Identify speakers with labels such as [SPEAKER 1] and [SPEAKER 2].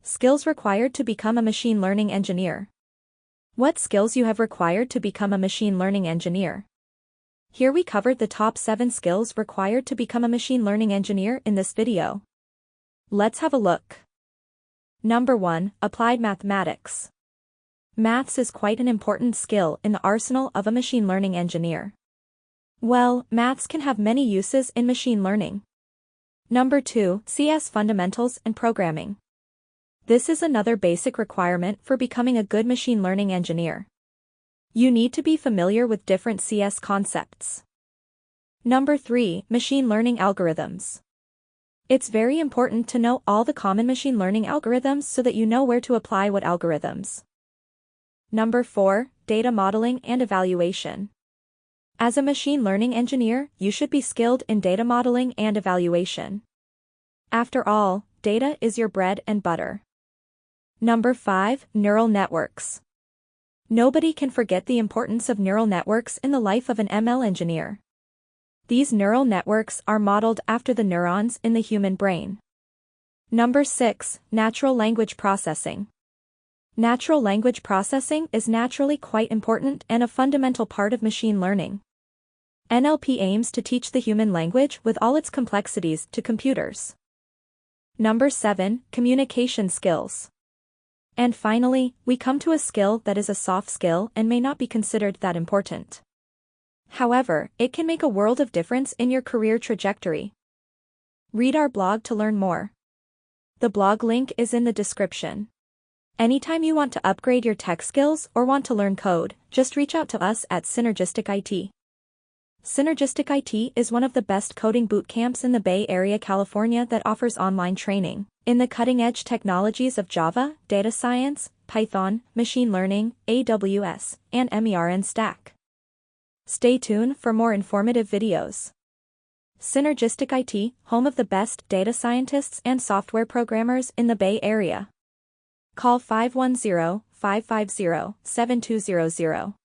[SPEAKER 1] Skills required to become a machine learning engineer. What skills you have required to become a machine learning engineer? Here we covered the top 7 skills required to become a machine learning engineer in this video. Let's have a look. Number 1, Applied Mathematics. Maths is quite an important skill in the arsenal of a machine learning engineer. Well, maths can have many uses in machine learning. Number 2, CS Fundamentals and Programming. This is another basic requirement for becoming a good machine learning engineer. You need to be familiar with different CS concepts. Number 3, Machine Learning Algorithms. It's very important to know all the common machine learning algorithms so that you know where to apply what algorithms. Number 4, Data Modeling and Evaluation. As a machine learning engineer, you should be skilled in data modeling and evaluation. After all, data is your bread and butter. Number 5, Neural Networks. Nobody can forget the importance of neural networks in the life of an ML engineer. These neural networks are modeled after the neurons in the human brain. Number 6, Natural Language Processing. Natural language processing is naturally quite important and a fundamental part of machine learning. NLP aims to teach the human language with all its complexities to computers. Number 7, Communication Skills. And finally, we come to a skill that is a soft skill and may not be considered that important. However, it can make a world of difference in your career trajectory. Read our blog to learn more. The blog link is in the description. Anytime you want to upgrade your tech skills or want to learn code, just reach out to us at SynergisticIT. SynergisticIT is one of the best coding bootcamps in the Bay Area, California that offers online training in the cutting-edge technologies of Java, data science, Python, machine learning, AWS, and MERN stack. Stay tuned for more informative videos. SynergisticIT, home of the best data scientists and software programmers in the Bay Area. Call 510-550-7200.